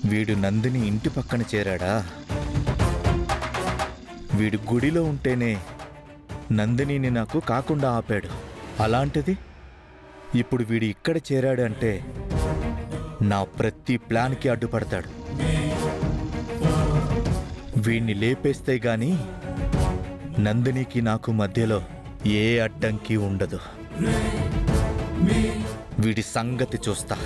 వీడు నందిని ఇంటి పక్కన చేరాడా? వీడు గుడిలో ఉంటేనే నందినిని నాకు కాకుండా ఆపాడు. అలాంటిది ఇప్పుడు వీడు ఇక్కడ చేరాడు అంటే నా ప్రతి ప్లాన్కి అడ్డుపడతాడు. వీణ్ణి లేపేస్తే గాని నందినికి నాకు మధ్యలో ఏ అడ్డంకి ఉండదు. వీడి సంగతి చూస్తా.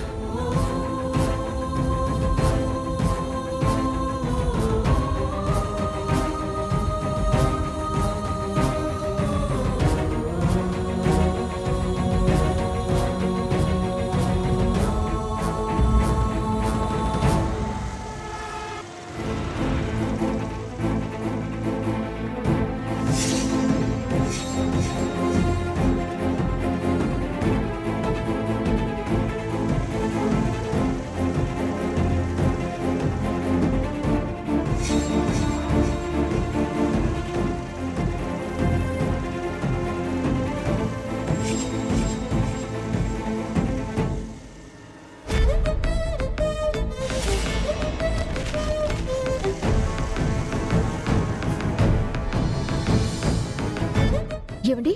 ఏమండి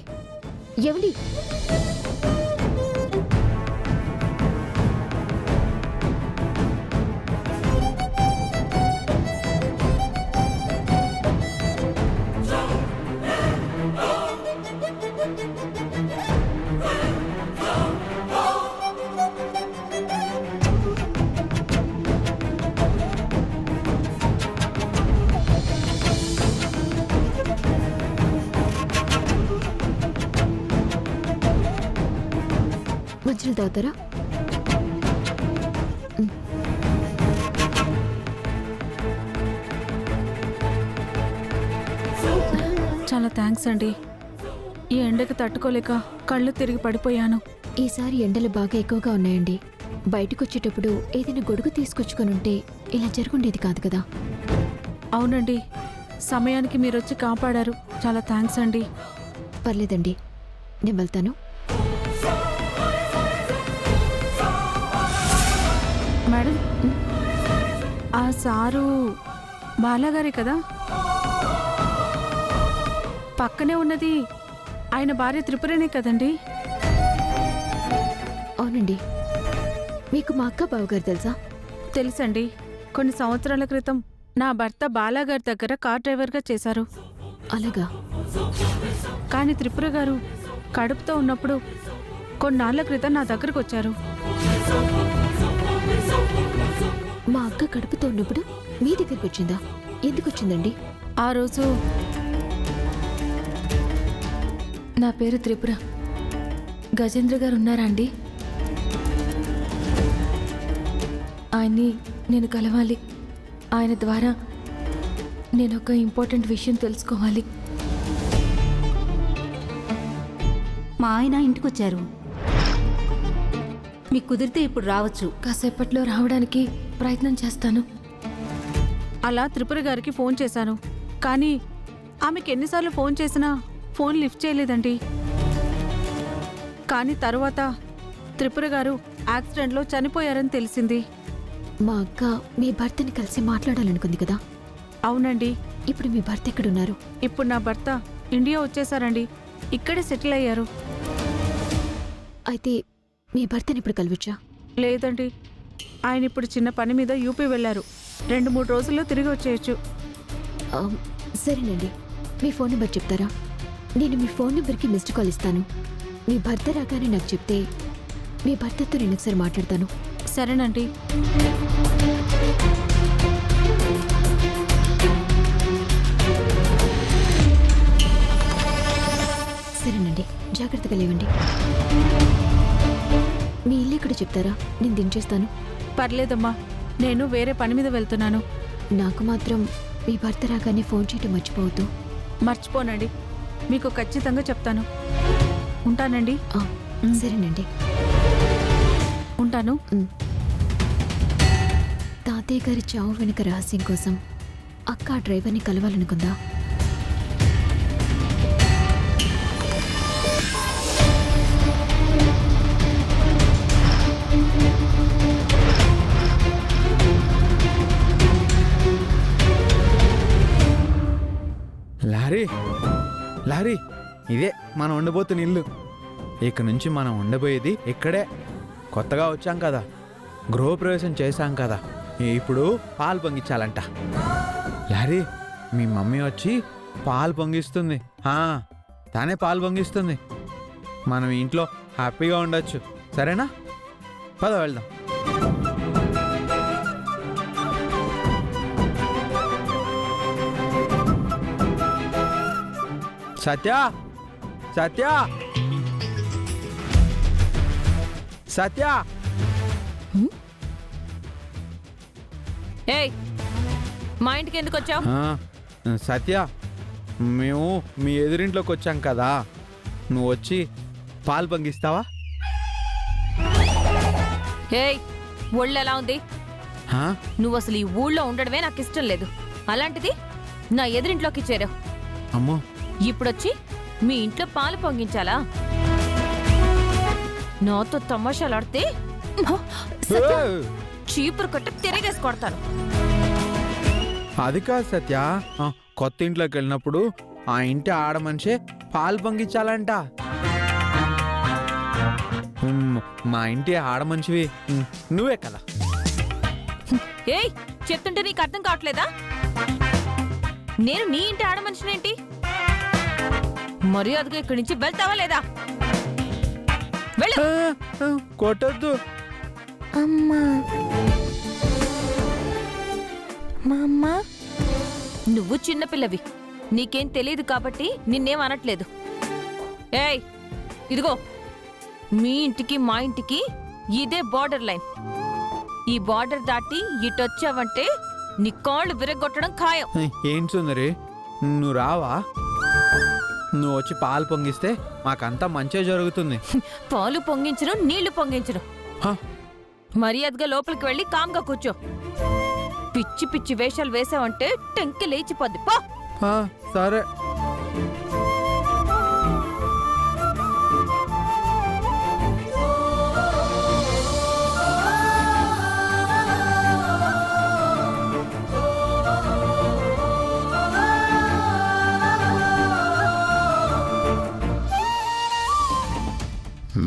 ఏమండి మంచినీళ్ళు తాగుతారా? చాలా థ్యాంక్స్ అండి. ఈ ఎండకి తట్టుకోలేక కళ్ళు తిరిగి పడిపోయాను. ఈసారి ఎండలు బాగా ఎక్కువగా ఉన్నాయండి. బయటకు వచ్చేటప్పుడు ఏదైనా గొడుగు తీసుకొచ్చుకొని ఉంటే ఇలా జరుగుండేది కాదు కదా. అవునండి, సమయానికి మీరొచ్చి కాపాడారు. చాలా థ్యాంక్స్ అండి. పర్లేదండి, నేను వెళ్తాను. మేడం, ఆ సారు బాలాగారే కదా? పక్కనే ఉన్నది ఆయన భార్య త్రిపురనే కదండి? అవునండి. మీకు మా అక్క బావగారు తెలుసా? తెలుసండి. కొన్ని సంవత్సరాల క్రితం నా భర్త బాలాగారి దగ్గర కార్ డ్రైవర్గా చేశారు. అలాగా? కానీ త్రిపుర గారు కడుపుతో ఉన్నప్పుడు కొన్నాళ్ల క్రితం నా దగ్గరకు వచ్చారు. మా అక్క కడుపుతో ఉన్నప్పుడు మీ దగ్గరికి వచ్చిందా? ఎందుకు వచ్చిందండి? ఆ రోజు నా పేరు త్రిపుర. గజేంద్ర గారు ఉన్నారా అండి? ఆయన్ని నేను కలవాలి. ఆయన ద్వారా నేను ఒక ఇంపార్టెంట్ విషయం తెలుసుకోవాలి. మా ఆయన ఇంటికొచ్చారు. మీకు కుదిరితే ఇప్పుడు రావచ్చు. కాసేపట్లో రావడానికి ప్రయత్నం చేస్తాను. అలా త్రిపుర గారికి ఫోన్ చేశాను. కానీ ఆమెకి ఎన్నిసార్లు ఫోన్ చేసినా ఫోన్ లిఫ్ట్ చేయలేదండి. కానీ తర్వాత త్రిపుర గారు యాక్సిడెంట్లో చనిపోయారని తెలిసింది. మా అక్క మీ భర్తని కలిసి మాట్లాడాలనుకుంది కదా? అవునండి. ఇప్పుడు మీ భర్త ఎక్కడున్నారు? ఇప్పుడు నా భర్త ఇండియా వచ్చేసారండి. ఇక్కడే సెటిల్ అయ్యారు. అయితే మీ భర్తని ఇప్పుడు కలవచ్చా? లేదండి, ఆయన ఇప్పుడు చిన్న పని మీద యూపీ వెళ్ళారు. 2-3 రోజుల్లో తిరిగి వచ్చేయచ్చు. సరేనండి, మీ ఫోన్ నెంబర్ చెప్తారా? నేను మీ ఫోన్ నెంబర్కి మిస్డ్ కాల్ ఇస్తాను. మీ భర్త రాగానే నాకు చెప్తే మీ భర్తతో నేను ఒకసారి మాట్లాడతాను. సరేనండి. సరేనండి, జాగ్రత్తగా లేవండి. మీ ఇల్లు ఎక్కడ చెప్తారా? నేను దించేస్తాను. పర్లేదమ్మా, నేను వేరే పని మీద వెళ్తున్నాను. నాకు మాత్రం మీ భర్త రాగానే ఫోన్ చేయటం మర్చిపోవద్దు. మర్చిపోనండి, మీకు ఖచ్చితంగా చెప్తాను. ఉంటానండి. సరేనండి, ఉంటాను. తాతయ్య గారి చావు వెనుక రహస్యం కోసం అక్క ఆ డ్రైవర్ని కలవాలనుకుందా? లారీ లారీ ఇదే మనం ఉండబోతున్న ఇల్లు. ఇక నుంచి మనం ఉండబోయేది ఇక్కడే. కొత్తగా వచ్చాం కదా, గృహప్రవేశం చేశాం కదా, ఇప్పుడు పాలు పొంగించాలంట. లారీ మీ మమ్మీ వచ్చి పాలు పొంగిస్తుంది. తానే పాలు పొంగిస్తుంది. మనం ఇంట్లో హ్యాపీగా ఉండొచ్చు. సరేనా? పద వెళ్దాం. సత్య సత్య సత్య ఏయ్, మా ఇంటికి ఎందుకు వచ్చావు? సత్య, మేము మీ ఎదురింట్లోకి వచ్చాం కదా, నువ్వు వచ్చి పాలు పొంగిస్తావా? ఏయ్, ఒళ్ళు ఎలా ఉంది? ఆ? నువ్వు అసలు ఈ ఊళ్ళో ఉండడమే నాకు ఇష్టం లేదు. అలాంటిది నా ఎదురింట్లోకి చేరావు. అమ్మో, ఇప్పుడొచ్చి మీ ఇంట్లో పాలు పొంగించాలా? నాతో తమాషాలాడితే ఏయ్! చీపురు కట్ట తిరిగేసి కొడతాను. అది కాదు సత్య, కొత్త ఇంట్లోకి వెళ్ళినప్పుడు ఆ ఇంటి ఆడమనిషే పాలు పొంగించాలంట. మా ఇంటి ఆడమనిషివి నువ్వే కదా. ఏయ్, చెప్తుంటే నీకు అర్థం కావట్లేదా? నేను నీ ఇంటి ఆడమనిషినేంటి? మర్యాదగా ఇక్కడి నుంచి వెళ్తావా లేదా? వెళ్ళు. కొట్టద్దు. అమ్మా మా అమ్మ. నువ్వు చిన్నపిల్లవి, నీకేం తెలియదు కాబట్టి నిన్నేం అనట్లేదు. ఏయ్, ఇదిగో, మీ ఇంటికి మా ఇంటికి ఇదే బార్డర్ లైన్. ఈ బార్డర్ దాటి ఇటొచ్చావంటే నీ కాళ్ళు విరగొట్టడం ఖాయం. ఏంటి సుందరి, నువ్వు రావా? నువ్వు వచ్చి పాలు పొంగిస్తే మాకంతా మంచిగా జరుగుతుంది. పాలు పొంగించను, నీళ్లు పొంగించను. హ, మర్యాదగా లోపలికి వెళ్ళి కామ్గా కూర్చో. పిచ్చి పిచ్చి వేషాలు వేసావంటే టెంకి లేచిపోద్ది. పో. సరే.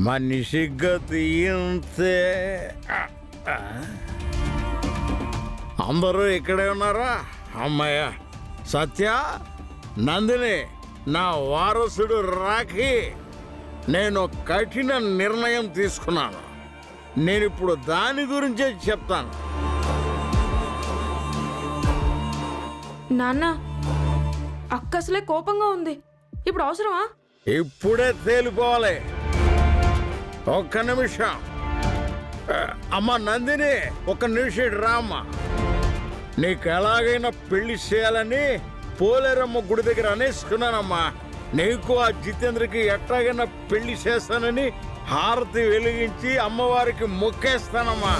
మనిషి గతి ఇంతే. అందరూ ఇక్కడే ఉన్నారా? అమ్మయ్య. సత్య, నందిని, నా వారసుడు రాఖీ, నేను కఠిన నిర్ణయం తీసుకున్నాను. నేనిప్పుడు దాని గురించే చెప్తాను. నాన్న, అక్క అసలే కోపంగా ఉంది. ఇప్పుడు అవసరమా? ఇప్పుడే తేలిపోవాలి. ఒక్క నిమిషం. అమ్మ నందిని, ఒక్క నిమిషం రామ్మ. నీకు ఎలాగైనా పెళ్లి చేయాలని పోలేరమ్మ గుడి దగ్గర అనేసుకున్నానమ్మా. నీకు ఆ జితేంద్రకి ఎట్లాగైనా పెళ్లి చేస్తానని హారతి వెలిగించి అమ్మవారికి మొక్కేస్తానమ్మా.